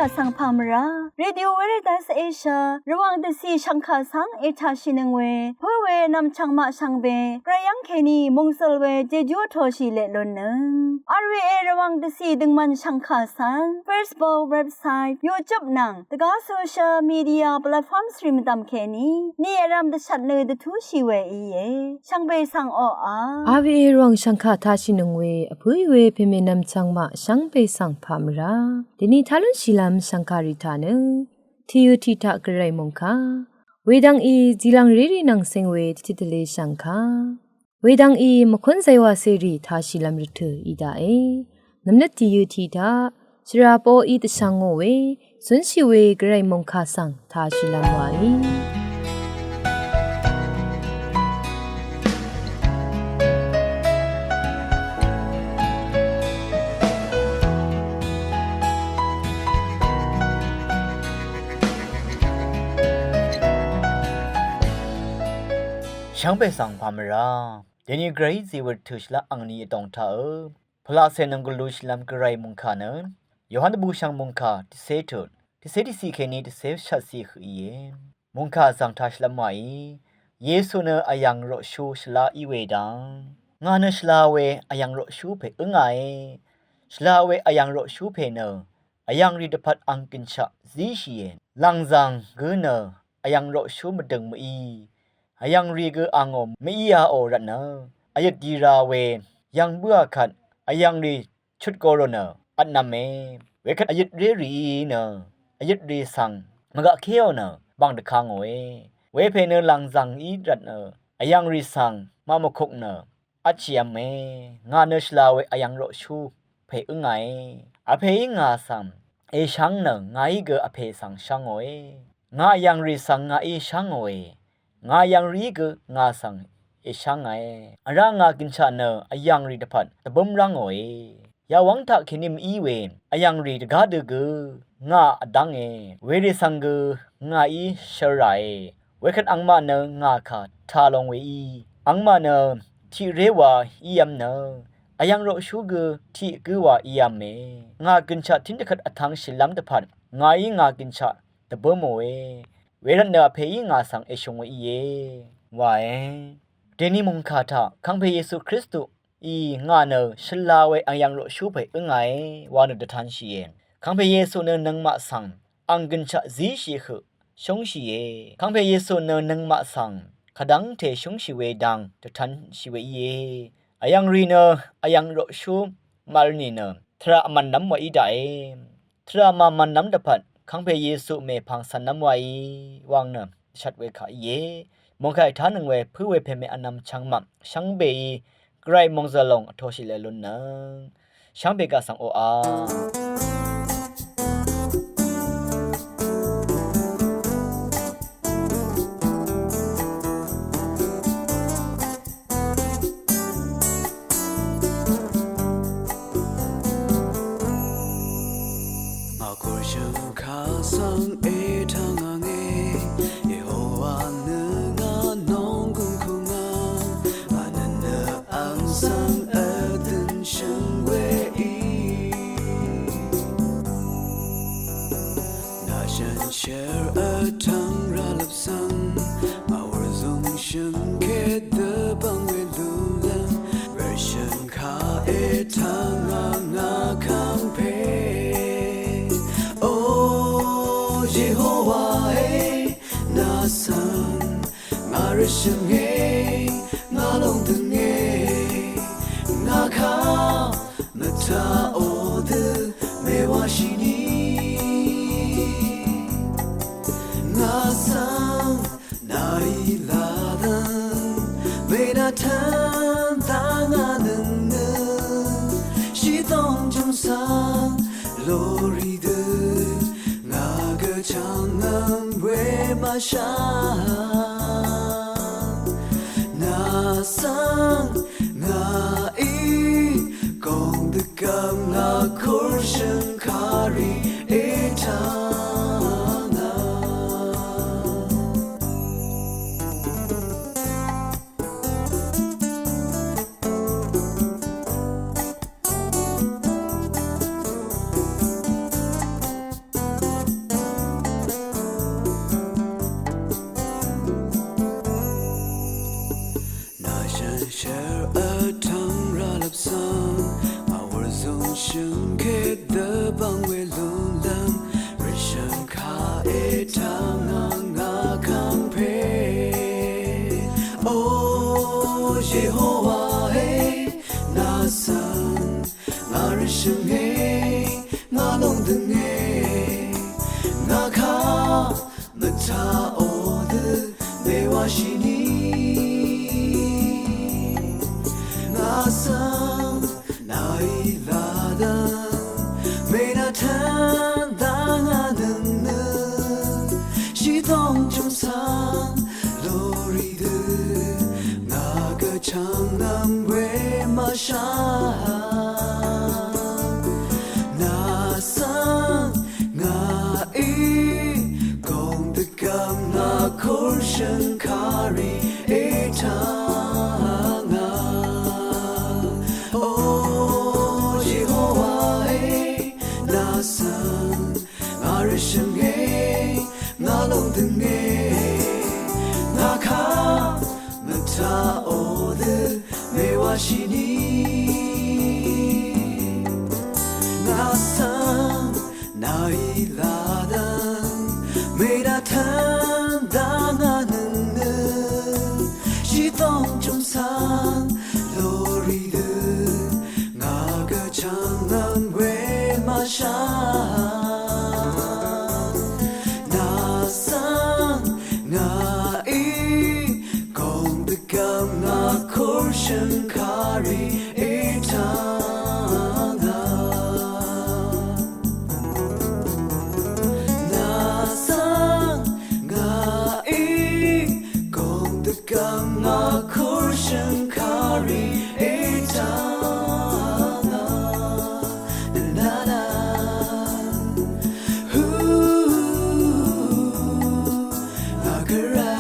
กะสังพามราเรดิโอเวเรตัสเอเชียระวังเดซีชังคาสังเอชาชินึงเวเพื่อเวนำชังมาชังเบกระยังเคนีมงสลเวเจจูโทชิเลลนนึงอาร์วีเอระวังเดซีดึงมันชังคาสัง Facebook เว็บไซต์ YouTube นังตะกาโซเชียลมีเดียแพลตฟอร์มสตรีมตามเคนีนี่รำเดชัดเลยเดทูชีเวอีเยชังเบสังออาร์วีเอรองชังคาทาชินึงเวอพุยเวเพเมนำชังมาชังเบสังพามราดินีทาลุนชิลามสังการิธานึทียูทีทากระไรมงคาเวดังอีจิลังเรรีนังเซงเวทิตเลสังคาเวดังอีมคุนไซวาเซรีทาชิลามริทุอีดาเอน้ำเนทียูทีทาชราโปอีตสังโงเวสุนชิเวกระไรมงคาสังทาชิลามวาอีช่างไปสั่งพามราเดนี่เกรย์ซีวิร์ทุชละอังนี้ตองเธอพลาเซนังกลูชลัมกระไรมุงคานะยอหันบูชังมุงคาที่เซตุที่เซติสีเคนีที่เซฟชัดสีคือเยมุงคาสังทัชละไม่เยซูเนอายังรอชูชลาอีเวดังงานชลาเวอายังรอชูเพอึงไงชลาเวอายังรอชูเพเนอายังรีดพัดอังกินชะซีชีเยลังจังเกเนอายังรอชูมดึงมีอายังรีกอางอมไม่ยาโอรันเนอายดีราเวยังเบื่อขัดอายังรีชุดโกโรเนอันนำเมเวขัดอายุเรรีเนอายุรีสังมกะเคียวเนบางตะคางเวเพเนลังจังอีรันเนอายังรีสังมามคุกเนอัจฉริยะเมงานเนชลาเวอายังโรชูเพอึงไงอเพยงาสัมเอชังเนงายเกอเพสังชังงายังรีสังงาเอชังงายังรีกงาสังเอช่างไงอรางากินชาเนอยังรีดพัดตะบมรังยาวังทักขินิมอีเวนยังรีดกาดกงาอดังเวริสังกงาอีชรายเวคันอังมาเนงาคาทาลงเวอีอังมาเนที่เรวาอียมเนยังโรชูกที่กวาอียมเมงากินชาทินตะขัดอทังชิลัมตะพัดงาอีงากินชาตะบมเวรันเนอเพยงาสังเอชงเวอีเยวายเดนิมุงคาทาคังเพเยซูคริสต์อีงาเนชลาเวอังยังโรชูเพอึงไงวานุดทันชีเยคังเพเยซูเนนังมาสังอังกินชะซีชีขชงชีเยคังเพเยซูเนนังมาสังขดังเทชงชีเวดังดทันชีเวเยยังรีเนยังโรชูมาลนีเนทรามันน้ำวอีไดทรามามันน้ำดพัดคังเพเยซูเมพังสันน้ำไว้วางเนชัดเวขาเยมองใครท่านึงเวเพื่อเวเพเมอนำช่างมักช่างเบยไกรมองจะลงโทชิเลลุนนะช่างเบกาสังโออาRishin hey, nga long dung hey, nga ka mata ode me wa shini, nga sang na ila dan, me na tan ta nga nung nung, shi dong jung sang lori de, nga ge chang ngang we ma sha. Sang nga I gong the gam nga kurshun kari etana mata ode me wa shini na sam na ilada me na tan da nga ne shi dong chung san lori de na ga chang nam we ma sha na sam nga e gong de gam na kor shan kari e ta nga oh Jehovah e na sam nga rishin ge na long de ge na ka mata ode me wa shini na sam na ilada me da tan da nga ne shi dong chung san lori de nga ga chang nam we ma sha na sam nga e gong de gam na kor shan kari e ta nga na sam nga e gong de gam na kor shan kari e ta nga na na hu na karai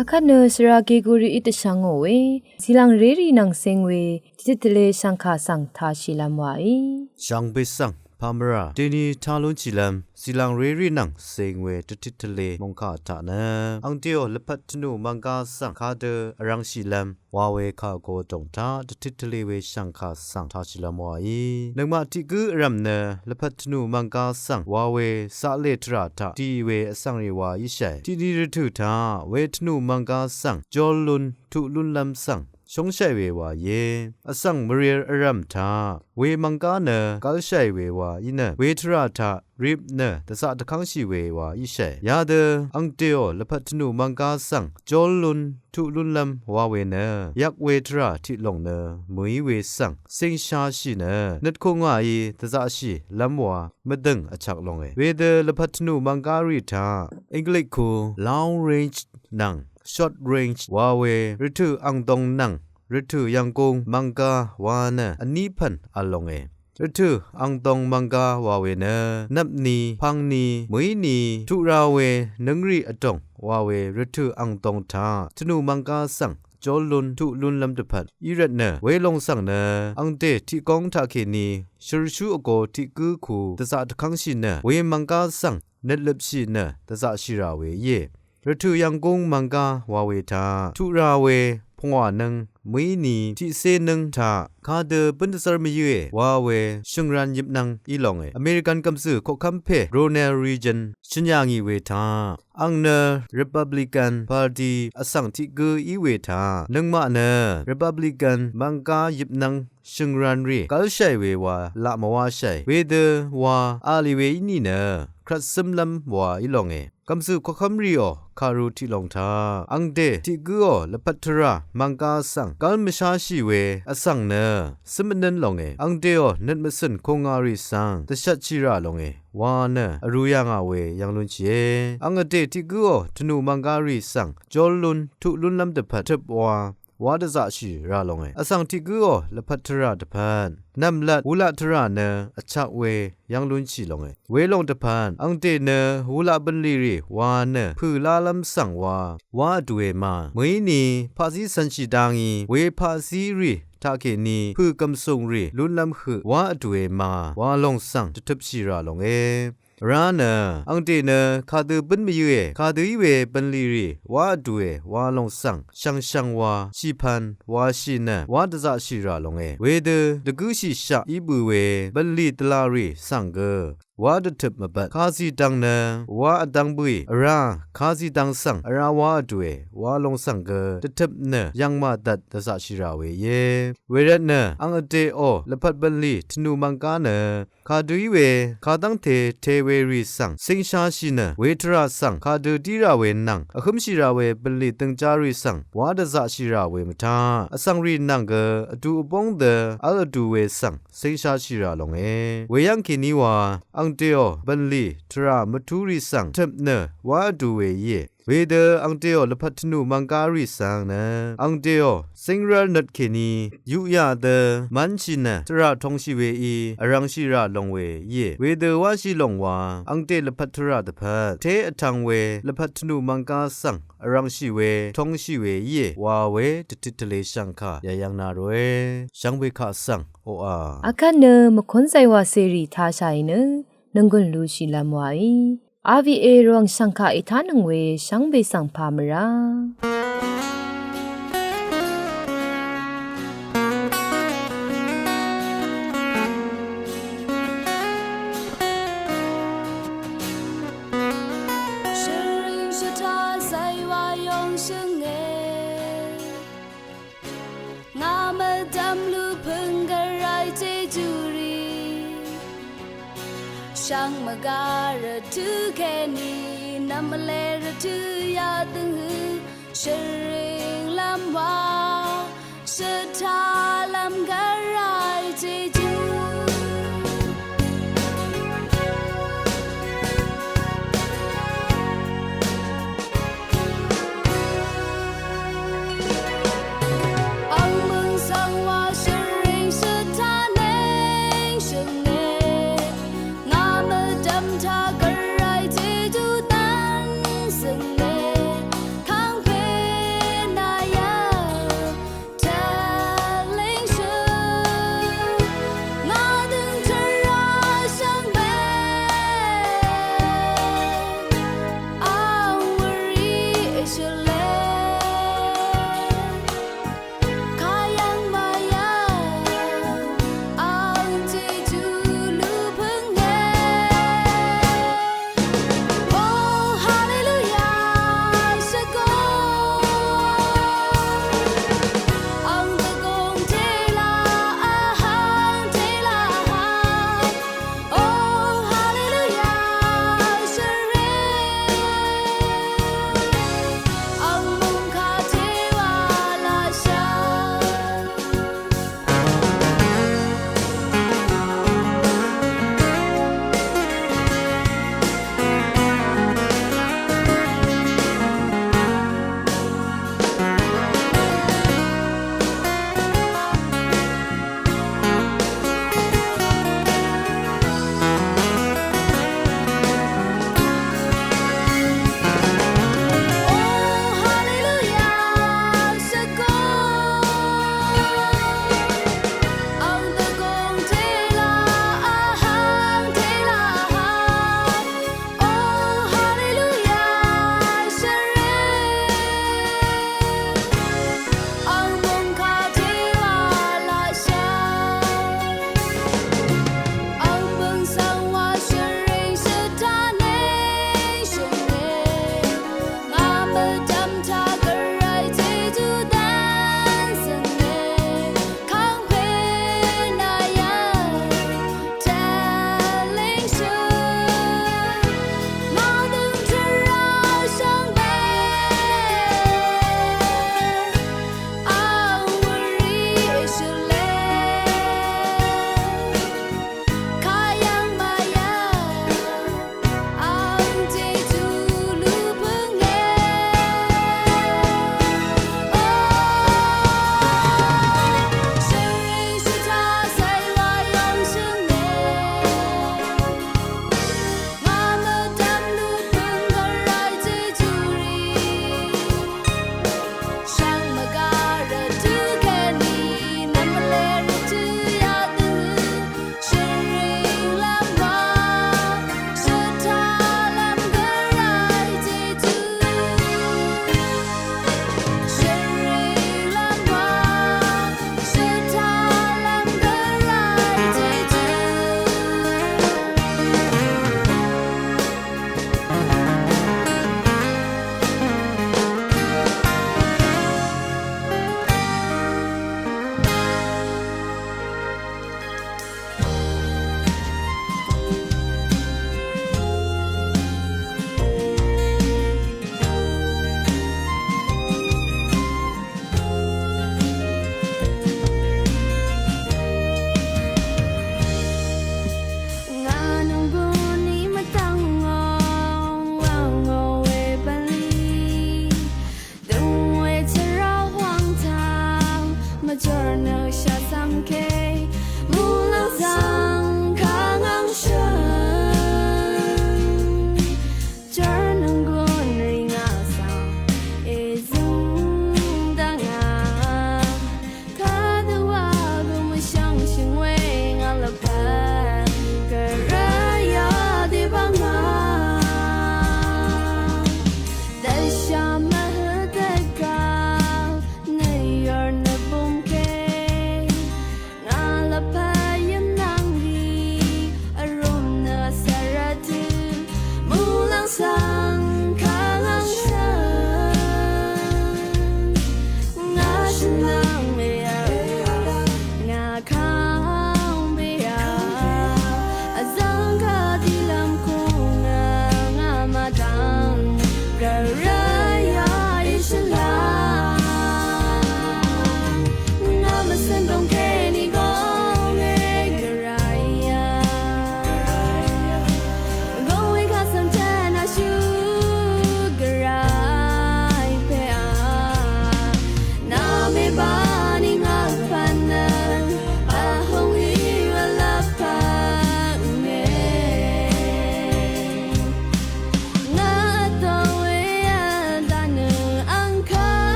အခနစရာဂေဂူရီအတရှန်ငိုဝေစီလန်ရေရီနန်စင်ဝေတိတလေရှန်ခါဆန်သာရှိလမ်ဝိုင် Shangbe sang Pamara Deni Talun Chilam Silang Reri Nang Singwe Titile Mongka Tana Angtio Lepatnu Manga Sang Kade Arang Shilam Wawe Ka Go Dongta Titile We Shangka Sang Tashilam Wai Nangma Tigu Ramne Lepatnu Manga Sang Wawe Sale Trata Tiwe Sangri Wa Yisha Tidi Tuta Wetnu Manga Sang Jolun Tu Lun Lam Sang ရှုံးရှိုက်ဝေဝါယေအဆောင်မရီအရမ်သာဝေမန်ကာနကာရှိုက်ဝေဝါဤနဝေထရထရိပနတစတခန်းရှိဝေဝါဤရှိယာဒအန်တေယောလဖတ်နုမန်ကာဆန်ဂျောလွန်ထုလွန်လမ်ဝါဝေနယက်ဝေထရတိလုံနမွေဝေဆန်စင်ရှာရှိနနတ်ခုံငါဤတစရှိလမ်ဝါမဒင်အချက်လုံဝေဒလဖတ်နုမန်ကာရီသာအင်္ဂလိပ်ကို long range နန်short range Huawei ritu angdong nang ritu yangkong mangga wana anipan alonge ritu angdong mangga Huawei na napni phangni muini thurawe nangri atong Huawei ritu angdong tha thnu mangga sang jolun thu lun lam de phat irat na weilong sang na angte thi kong tha khe ni shirshu ago thi ku khu tasa takhang shi na we mangga sang netlep shi na tasa shira we yeရထူယံကုန်းမန်ကာဝါဝေတာထူရာဝေဖုံဝနံမွေနီတိစေနံသာခါဒပန်ဒဆာမယွေဝါဝေရှုံရန်ယစ်နံဤလောငေအမေရိကန်ကမ်ဆူခိုခမ်ဖေရိုနယ်ရီဂျန်ရှင်ညာငီဝေတာအန်နာရီပဘလီကန်ပါတီအစန်တိဂူဤဝေတာနံမနာရီပဘလီကန်မန်ကာယစ်နံရှုံရန်ရီကာရှိုင်ဝေဝါလာမဝါရှိုင်ဝေဒဝါအာလီဝေဤနီနာခရတ်စမ်လမ်ဝါဤလောငေကမ်ဆူခိုခမ်ရီယောคารูที่ลงทาอังเดที่กัวละปัทรามังกาสังกัลมชาชีเวอสังเนสมนันลงเออังเดอนัดมสันคงอาริสังตะชัดชิราลงเอวานะอรุยังอาเวยังลุนเชอังเดที่กัวธนูมังการิสังจอลุนทุลุนลำตะพัดวาวาดะชิราลงเออสังที่กัวละปัทราตะพันนำลัดวุลาทราเนอชักเวยังลุนชีลงเอเวลงตะพันอังเตเนวุลาบันลีรีวานะพือลาลัมสังวาดเวมามวยนีภาษีสันชิดางีเวภาษีรีทาเกนีพือกำทรงรีลุนลำคือวาดเวมาวาลงสังตะทับชีราลงเอရာနာအန်တေနခါဒဘန်မီယေခါဒီဝေပန်လီရီဝါဒွေဝါလုံဆန်ရှန်ရှန်ဝါရှီဖန်ဝါရှိနဝါဒဇရှိရာလုံငေဝေဒဒဂုရှိရှာဤဘူဝေဘလီတလာရီဆန်ဂ วาดทึบมาบัดคาซีตังเนวาอดังบุยอราคาซีตังสังอราวาดเววาลงสังเกตทึบเนยังมาดัดตะสะชิราเวเยเวรเนอังอเตโอละพัดบันลีทนูมังกาเนคาดุยเวคาตังเทเวรีสังสิงชาชิเนเวทราสังคาดูดีราเวนังอคุมชิราเวบันลีตังจารีสังวาดสะชิราเวมทาอสังรีนังเกอดูปงเดอัลดูเวสังสิงชาชิราลงเอเวยังคินีวาอังเตโอบันลีทรามทูรีสังทึบเนวาดูเวเยเวเดอังเตโอละพัทนูมังการิสังนะอังเตโอสิงรัลนัดเคนียุยาเดมันชินะตระทงชิเวอีอรังชิระลงเวเยเวเดวาชิลงวาอังเตละพัทระตะพัดเทอทังเวละพัทนูมังกาสังอรังชิเวทงชิเวเยวาเวตติทะเลชังคายายังนาเรชังเวคาสังโออา အခက်နမခွန်ဆိုင်ဝစေရီထားဆိုင်နနငွန်လူရှိလမ်ဝိုင်အာဗီအေရောင်စံခအထာနငွေရှမ်းဘေးဆောင်ဖာမရာช่างมาการะทุแค่นี้นำมาเลระทุยาตึงหือเชริงลำว่าเสถาลำการายเจจู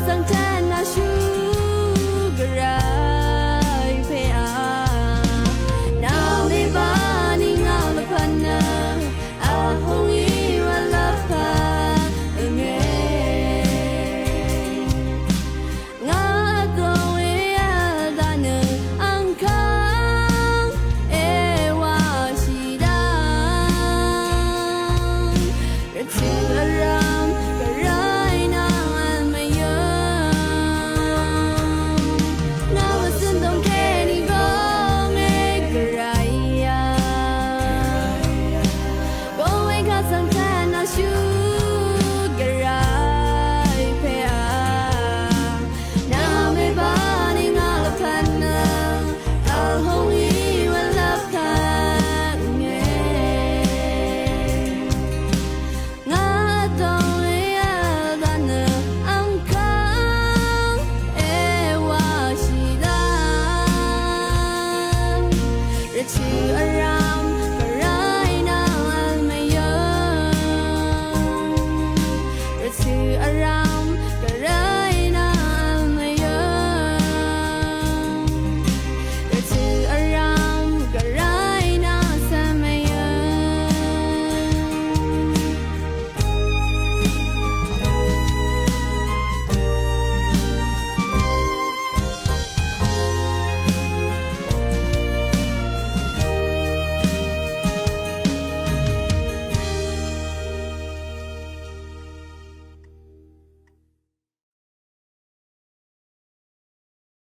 สังเท